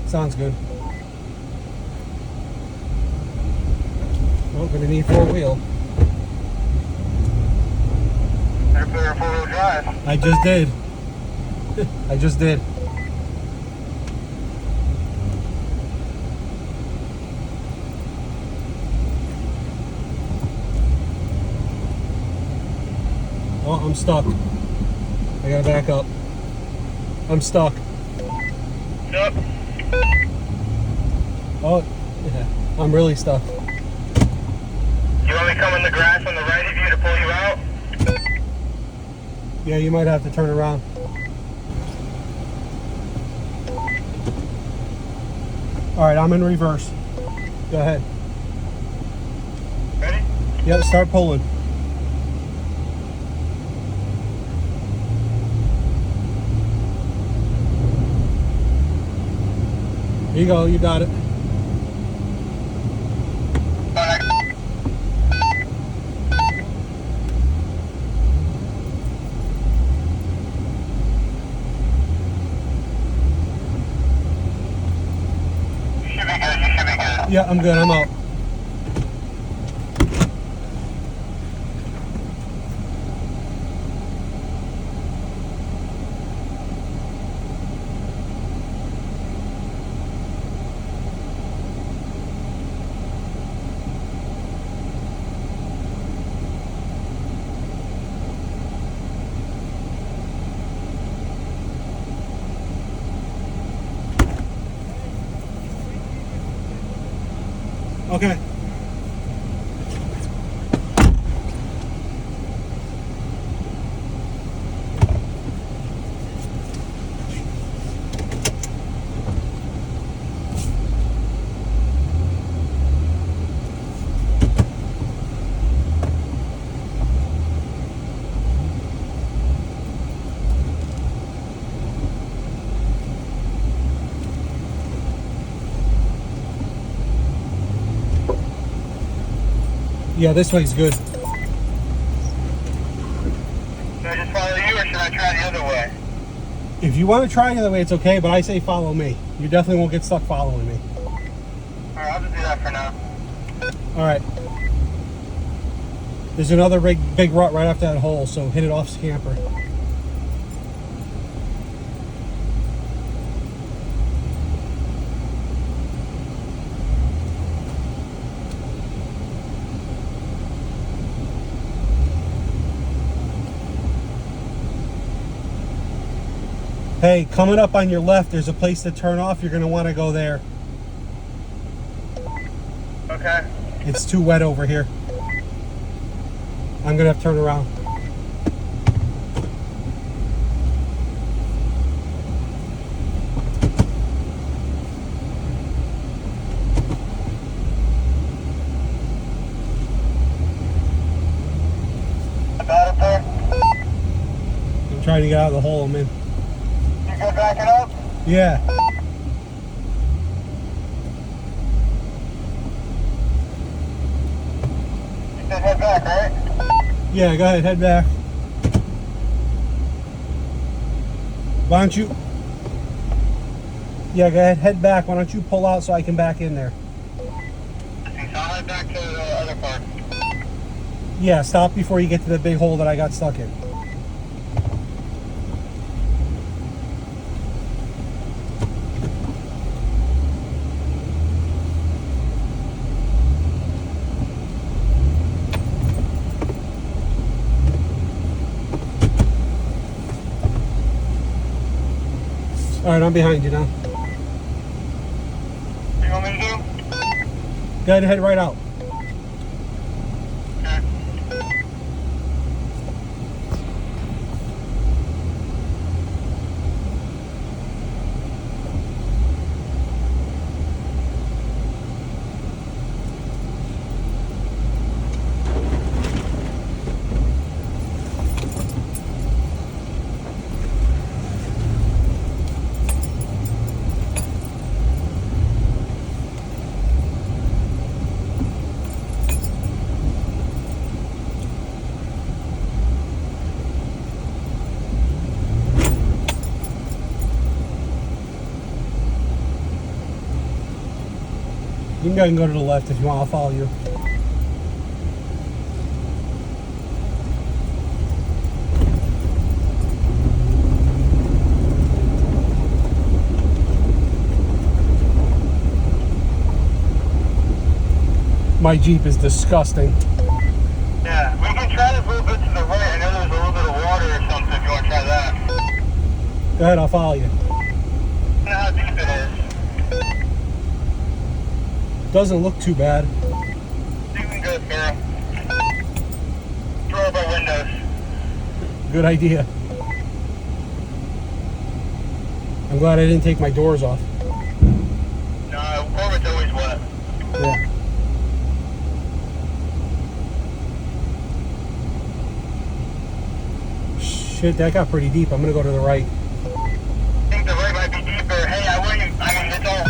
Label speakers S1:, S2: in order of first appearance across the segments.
S1: Sounds good. Oh, gonna need 4-wheel.
S2: Better put her 4-wheel drive.
S1: I just did. I just did. Oh, I'm stuck. I gotta back up. I'm stuck.
S2: Yep.
S1: Oh, yeah. I'm really stuck.
S2: You want me to come in the grass on the right of you to pull you out?
S1: Yeah, you might have to turn around. Alright, I'm in reverse. Go ahead.
S2: Ready?
S1: Yep, start pulling. Here you go, you got it. Yeah, I'm good. I'm out. Okay. Yeah, this way's good.
S2: Should I just follow you or should I try the other way?
S1: If you want to try the other way, it's okay, but I say follow me. You definitely won't get stuck following me.
S2: Alright, I'll just do that for now.
S1: Alright. There's another big rut right after that hole, so hit it off scamper. Hey, coming up on your left, there's a place to turn off. You're going to want to go there.
S2: Okay.
S1: It's too wet over here. I'm going to have to turn around.
S2: About up there?
S1: I'm trying to get out of the hole I'm in.
S2: You good backing up?
S1: Yeah.
S2: You said head back, right?
S1: Yeah, go ahead, head back. Why don't you... Yeah, go ahead, head back. Why don't you pull out so I can back in there?
S2: So I'll head back to the other part.
S1: Yeah, stop before you get to the big hole that I got stuck in. Alright, I'm behind you now.
S2: What do you want me to do?
S1: Go ahead and head right out.
S2: Okay.
S1: You can go ahead and go to the left if you want. I'll follow you. My Jeep is disgusting.
S2: Yeah, we can try this a little bit to the right. I know there's a little bit of water or something if you want to try that.
S1: Go ahead, I'll follow you.
S2: I don't know how deep it is.
S1: Doesn't look too bad.
S2: You can go through. Throw up our windows.
S1: Good idea. I'm glad I didn't take my doors off.
S2: No, Corbet's always wet.
S1: Yeah. Shit, that got pretty deep. I'm gonna go to the right.
S2: I think the right might be deeper. Hey, I mean, it's all...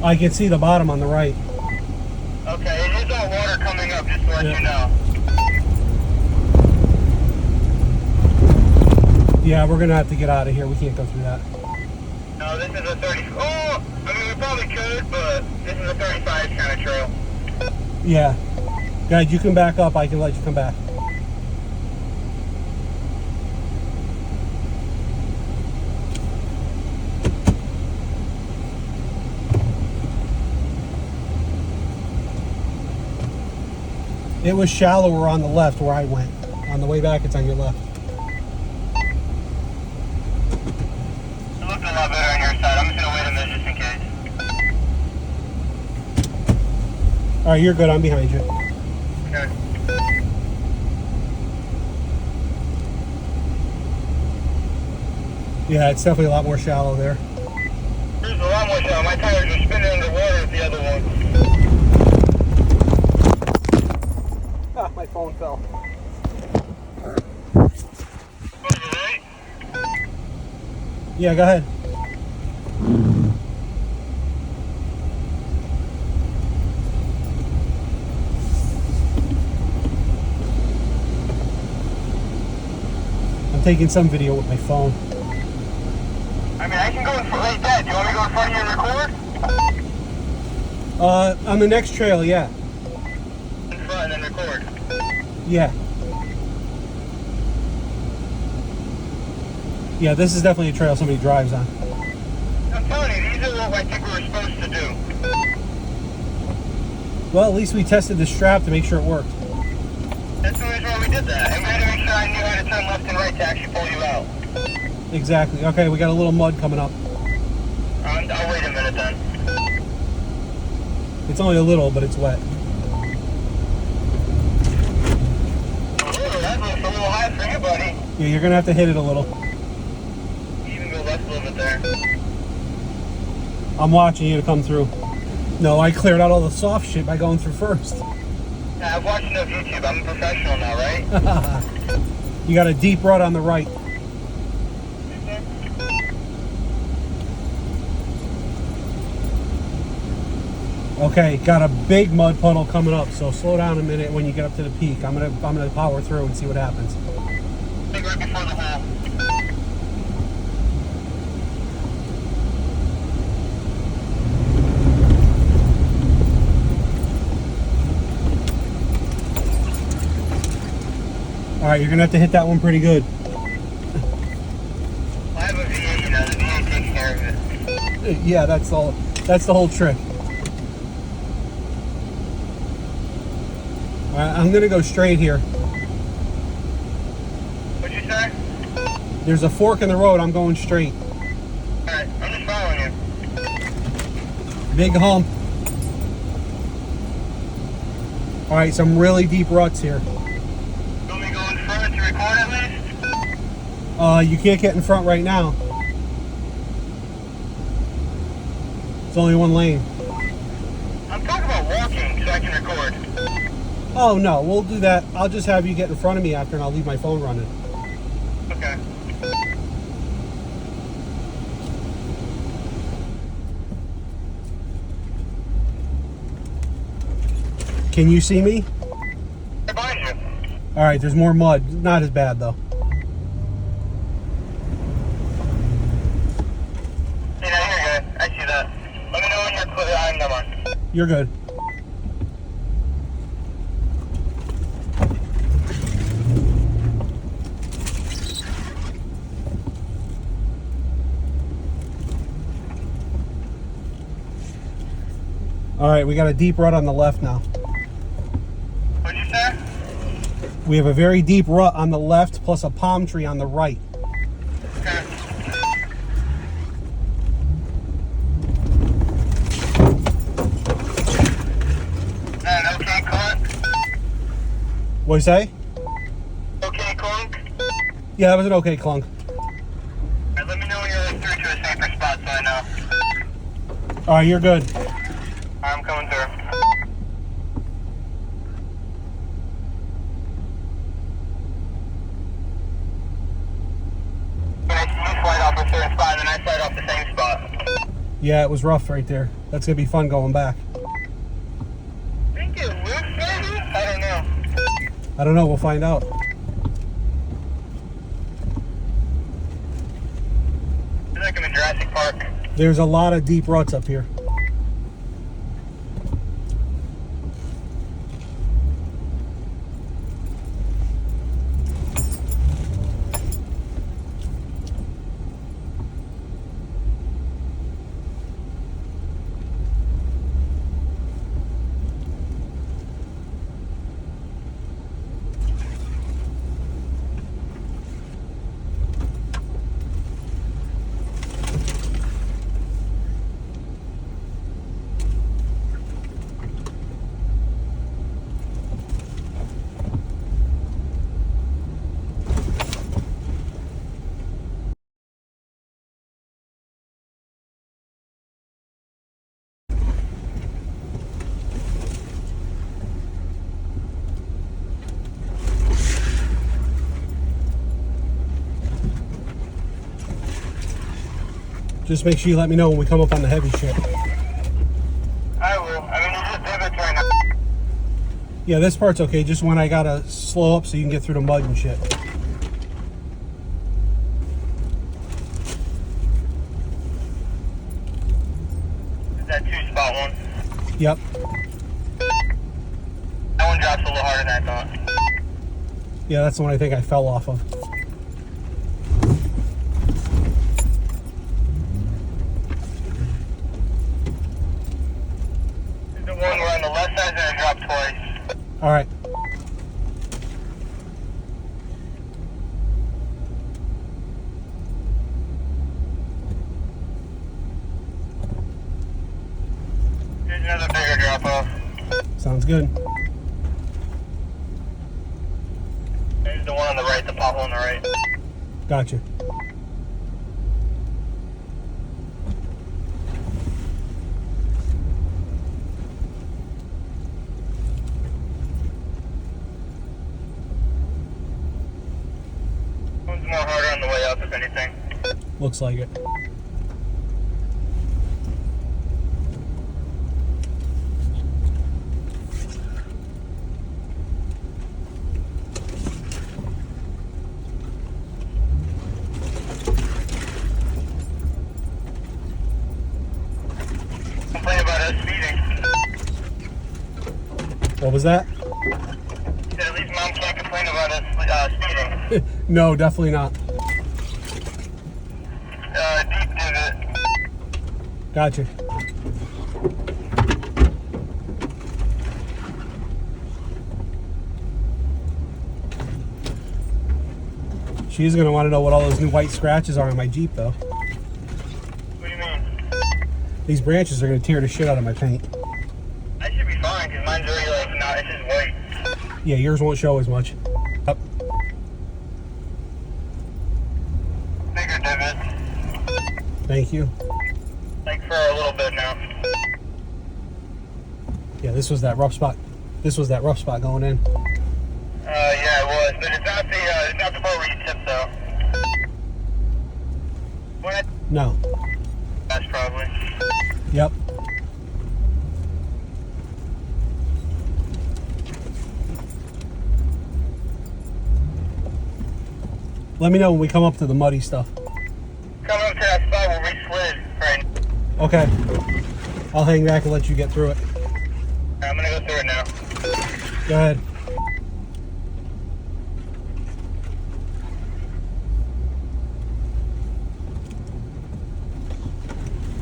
S1: I can see the bottom on the right.
S2: Okay, it is all water coming up, just to let you know.
S1: Yeah, we're gonna have to get out of here. We can't go through that.
S2: No, this is a 30... Oh! I mean, we probably could, but this is a 35 kind of trail.
S1: Yeah. Guys, you can back up. I can let you come back. It was shallower on the left where I went. On the way back, it's on your left.
S2: It looked a lot better on your side. I'm just going to wait a minute just in case.
S1: All right, you're good. I'm behind you.
S2: Okay.
S1: Yeah, it's definitely a lot more shallow there.
S2: There's a lot more shallow. My tires are spinning underwater with the other one.
S1: Ah, my phone fell.
S2: Go to the right.
S1: Yeah, go ahead. I'm taking some video with my phone.
S2: I mean, I can go in front like that. Do you want me to go in front of you and record?
S1: On the next trail, yeah.
S2: In front and then record.
S1: Yeah. Yeah, this is definitely a trail somebody drives on.
S2: I'm telling you, these are what I think we were supposed to do.
S1: Well, at least we tested the strap to make sure it worked.
S2: That's the reason why we did that. And we had to make sure I knew how to turn left and right to actually pull you out.
S1: Exactly. Okay, we got a little mud coming up.
S2: I'll wait a minute then.
S1: It's only a little, but it's wet.
S2: Ooh, that looks a little high for you, buddy.
S1: Yeah, you're gonna have to hit it a little.
S2: You even go left a little bit there.
S1: I'm watching you to come through. No, I cleared out all the soft shit by going through first.
S2: Yeah, I've watched enough YouTube. I'm a professional now, right?
S1: You got a deep rut on the right. Okay, got a big mud puddle coming up, so slow down a minute when you get up to the peak. I'm gonna power through and see what happens.
S2: I think right before the hole.
S1: All right, you're gonna have to hit that one pretty good.
S2: I have a V8, you know, the V8 takes care of it.
S1: Yeah, that's the whole trick. All right, I'm gonna go straight here.
S2: What'd you say?
S1: There's a fork in the road. I'm going straight.
S2: Alright, I'm just following you.
S1: Big hump. All right, some really deep ruts here.
S2: You want me to go in front to record at least?
S1: You can't get in front right now. It's only one lane.
S2: I'm talking about walking so I can record.
S1: Oh no, we'll do that. I'll just have you get in front of me after and I'll leave my phone running.
S2: Okay.
S1: Can you see me?
S2: Right behind you.
S1: All right, there's more mud. Not as bad though.
S2: See, now you're good. I see that. Let me know when you're clear. I'm on.
S1: You're good. All right, we got a deep rut on the left now.
S2: What'd you say?
S1: We have a very deep rut on the left plus a palm tree on the right.
S2: Okay. An okay clunk?
S1: What'd you say?
S2: Okay clunk?
S1: Yeah, that was an okay clunk.
S2: Alright, let me know when you're through to a safer spot so I know.
S1: All right, you're good.
S2: I'm coming through. When I see you slide off a certain spot and then I slide off the same spot.
S1: Yeah, it was rough right there. That's gonna be fun going back.
S2: I think it looks maybe? I don't know.
S1: I don't know. We'll find out.
S2: I feel like I'm in Jurassic Park.
S1: There's a lot of deep ruts up here. Just make sure you let me know when we come up on the heavy shit.
S2: I will. I mean, it's just divots right now.
S1: Yeah, this part's okay. Just when I gotta slow up so you can get through the mud and shit.
S2: Is that 2-spot one?
S1: Yep.
S2: That one drops a little harder than I thought.
S1: Yeah, that's the one I think I fell off of.
S2: The one where on the left side, then I dropped twice.
S1: All right.
S2: Here's another bigger drop off.
S1: Sounds good.
S2: There's the one on the right, the pothole on the right.
S1: Gotcha.
S2: One's more harder on the way up, if anything.
S1: Looks like it.
S2: Complain about us speeding.
S1: What was that?
S2: At least mom can't complain about us speeding.
S1: No, definitely not.
S2: Deep divot.
S1: Gotcha. She's gonna want to know what all those new white scratches are on my Jeep, though.
S2: What do you mean?
S1: These branches are gonna tear the shit out of my paint.
S2: I should be fine, because mine's already like, not, it's just white.
S1: Yeah, yours won't show as much. Yep.
S2: Bigger divot.
S1: Thank you.
S2: Like for a little bit now.
S1: Yeah, this was that rough spot. This was that rough spot going in.
S2: Yeah, it was, but it's not the part where you tip though. What?
S1: No.
S2: That's probably.
S1: Yep. Let me know when we come up to the muddy stuff.
S2: Come up to that spot where we slid right.
S1: Okay. I'll hang back and let you get through it.
S2: I'm gonna go through it now.
S1: Go ahead.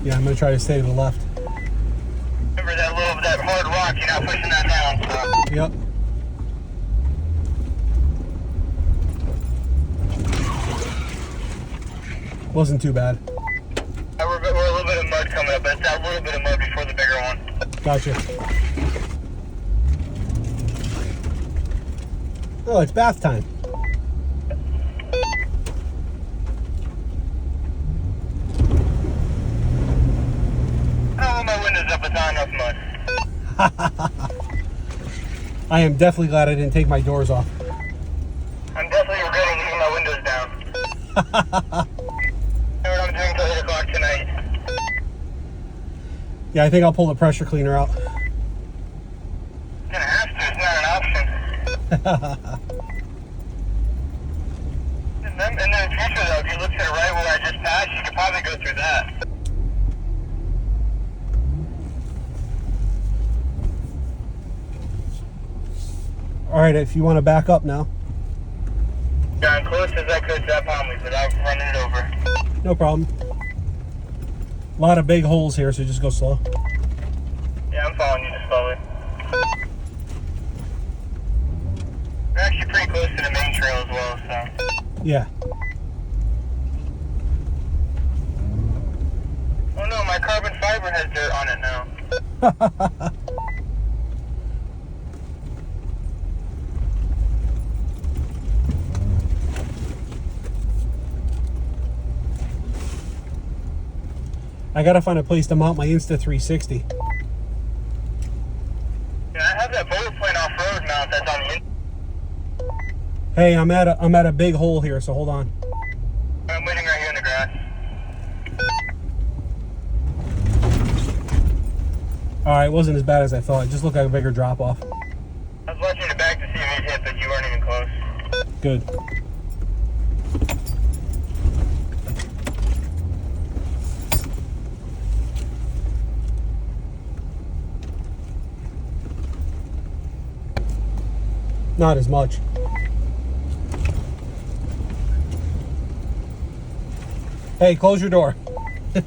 S1: Yeah, I'm gonna try to stay to the left.
S2: Remember that hard rock, you're not pushing that down, so.
S1: Yep. Wasn't too bad.
S2: We're a little bit of mud coming up, but it's that little bit of mud before the bigger one.
S1: Gotcha. Oh, it's bath time.
S2: I don't want my windows up, it's not enough mud.
S1: I am definitely glad I didn't take my doors off.
S2: I'm definitely regretting leaving my windows down. I know what I'm doing till 8 o'clock tonight.
S1: Yeah, I think I'll pull the pressure cleaner out.
S2: You're gonna have to, it's not an option. And then in the future though, if you look to the right where I just passed, you could probably go through that.
S1: Alright, if you want to back up now.
S2: Got as close as I could to that palm leaf without running it over.
S1: No problem. A lot of big holes here, so just go slow.
S2: Yeah, I'm following you just slowly. We're actually pretty close to the main trail as well, so.
S1: Yeah.
S2: Oh no, my carbon fiber has dirt on it now.
S1: I gotta find a place to mount my Insta360.
S2: Yeah, I have that bullet point off-road mount that's on the inside.
S1: Hey, I'm at a big hole here, so hold on.
S2: I'm waiting right here in the grass.
S1: Alright, it wasn't as bad as I thought. It just looked like a bigger drop off.
S2: I was watching the back to see if he'd hit, but you weren't even close.
S1: Good. Not as much. Hey, close your door.
S2: This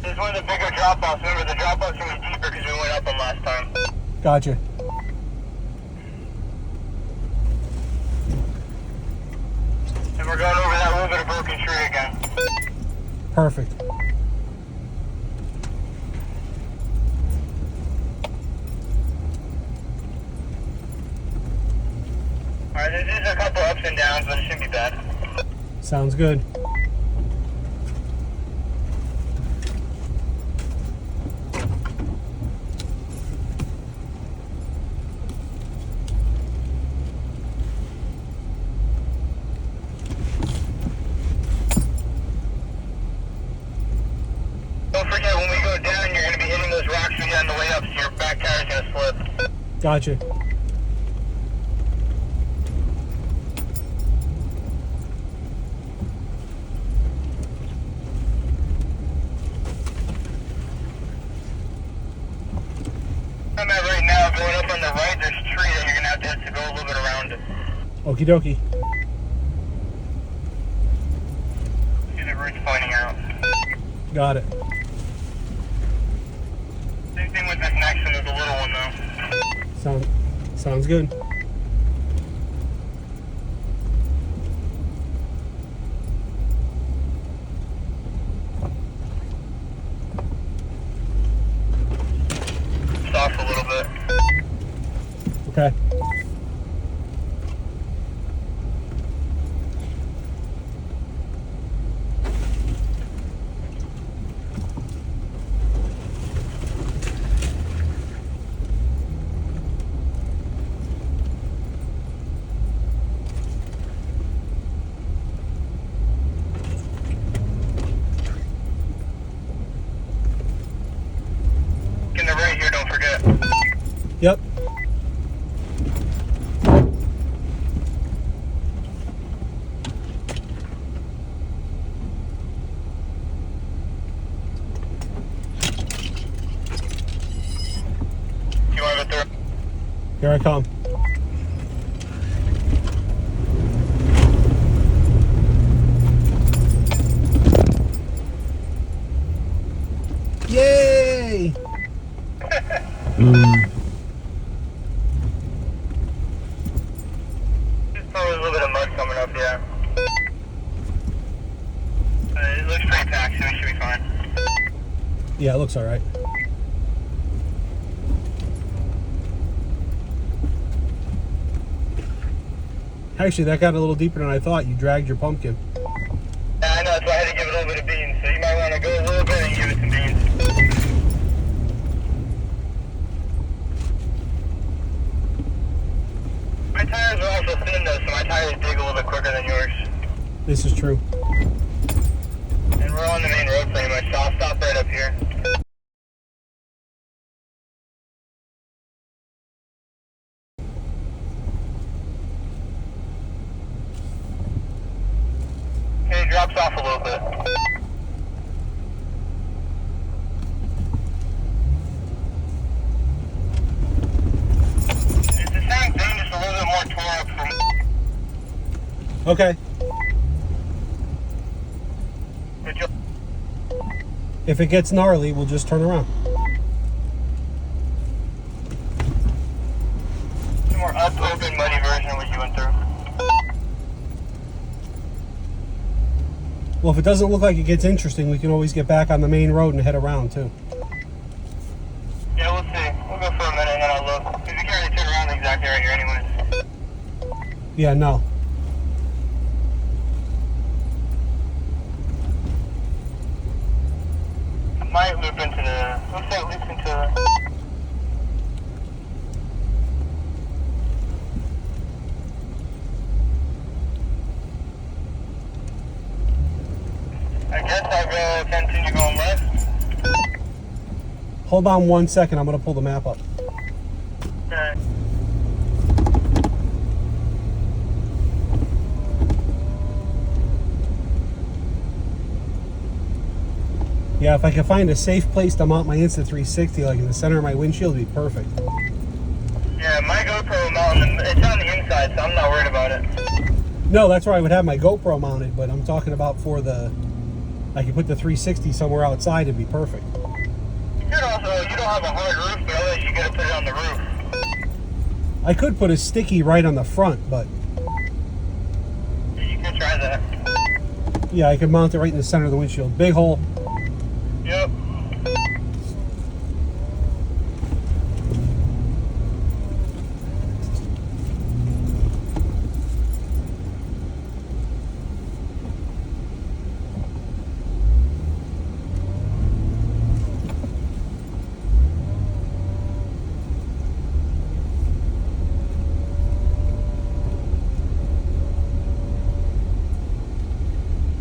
S2: is one of the bigger drop-offs. Remember, the drop-offs can be deeper because we went up them last time.
S1: Gotcha.
S2: And we're going over that little bit of broken tree again.
S1: Perfect.
S2: Alright, there's a couple ups and downs, but it shouldn't be bad.
S1: Sounds good.
S2: Don't forget, when we go down, you're going to be hitting those rocks we got on the way up, so your back tire's going to slip.
S1: Gotcha.
S2: I'm at right now, going up on the right, there's a tree that you're going to have to hit to go a little bit around it.
S1: Okie dokie.
S2: See the roots pointing out.
S1: Got it.
S2: Same thing with this next one, there's a little one though.
S1: Sounds good.
S2: It's off a little bit.
S1: Okay. Here I come. Yay!
S2: There's probably a little bit of mud coming up, yeah. It looks pretty packed, so we should be fine.
S1: Yeah, it looks all right. Actually, that got a little deeper than I thought. You dragged your pumpkin.
S2: Yeah, I know, that's why I had to give it a little bit of beans. So you might want to go a little bit and give it some beans. My tires are also thin though, so my tires dig a little bit quicker than yours.
S1: This is true.
S2: And we're on the main road pretty much, so I'll stop right up here. Okay, it drops off a little bit. It's the same thing, just a little bit more tore up from...
S1: Okay. If it gets gnarly, we'll just turn around.
S2: The more up-open, muddy version of what you went through.
S1: Well, if it doesn't look like it gets interesting, we can always get back on the main road and head around too.
S2: Yeah, we'll see. We'll go for a minute and then I'll look. Because you can't really turn around exactly right here anyways.
S1: Yeah, no.
S2: It might loop into the... Looks like it loops into the... I guess I'll go continue going left.
S1: Hold on 1 second. I'm going to pull the map up.
S2: Okay.
S1: Yeah, if I can find a safe place to mount my Insta360, like in the center of my windshield, it'd be perfect.
S2: Yeah, my GoPro mounted, it's on the inside, so I'm not worried about it.
S1: No, that's where I would have my GoPro mounted, but I'm talking about for the... I could put the 360 somewhere outside, it'd be perfect.
S2: You could also, you don't have a hard roof, but otherwise you gotta put it on the roof.
S1: I could put a sticky right on the front, but...
S2: You could try that.
S1: Yeah, I could mount it right in the center of the windshield. Big hole.
S2: Yep.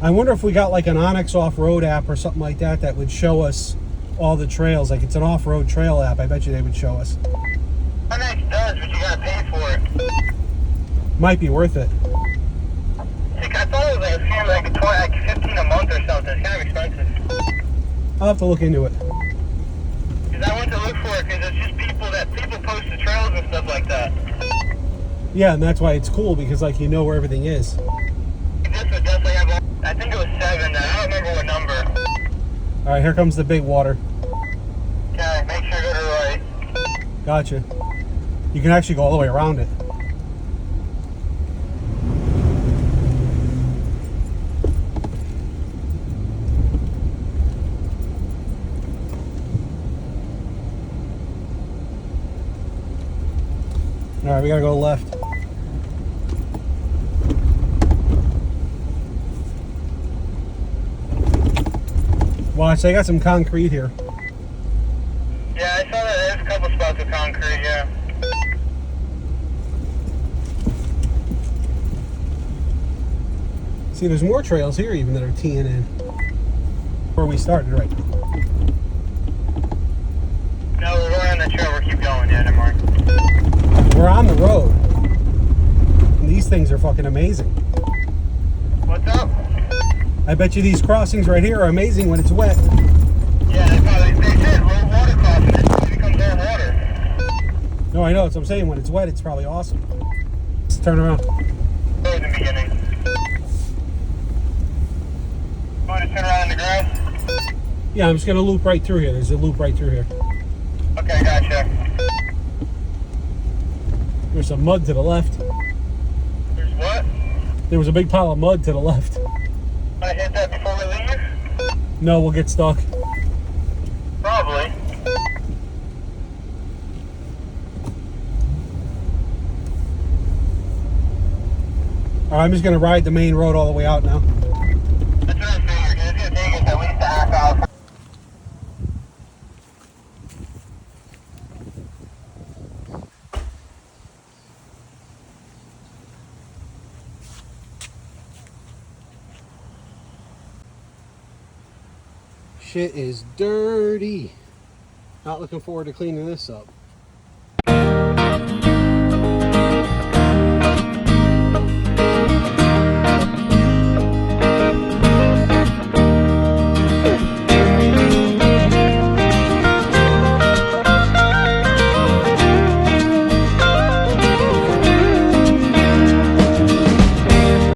S1: I wonder if we got like an Onyx Offroad app or something like that that would show us all the trails. Like it's an off-road trail app. I bet you they would show us.
S2: Onyx does, but you gotta pay for it.
S1: Might be worth it.
S2: I thought it was like 15 a month or something. It's kind of expensive.
S1: I'll have to look into it.
S2: Because I went to look for it because it's just people post the trails and stuff like that.
S1: Yeah, and that's why it's cool because like you know where everything is.
S2: This would definitely have, I think it was 7. I don't remember what number.
S1: All right, here comes the big water.
S2: Okay, make sure you go to the right.
S1: Gotcha. You can actually go all the way around it. All right, we gotta go left. Watch, they got some concrete here.
S2: Yeah, I saw that there's a couple spots of concrete, yeah.
S1: See, there's more trails here even that are teeing in. Where we started, right?
S2: No, we're going on the trail, we'll keep going, yeah, never mind.
S1: We're on the road. And these things are fucking amazing.
S2: What's up?
S1: I bet you these crossings right here are amazing when it's wet.
S2: Yeah, they said low water crossing, it becomes all water.
S1: No, I know. That's what I'm saying. When it's wet, it's probably awesome. Let's turn around.
S2: Right in the beginning. Want to turn around in the grass?
S1: Yeah, I'm just going to loop right through here. There's a loop right through here.
S2: Okay, gotcha.
S1: There's some mud to the left.
S2: There's what?
S1: There was a big pile of mud to the left.
S2: Want to hit that before we leave?
S1: No, we'll get stuck.
S2: Probably.
S1: All right, I'm just going to ride the main road all the way out now.
S2: That's what I figured, because it's going to take us at least a half hour.
S1: Shit is dirty. Not looking forward to cleaning this up.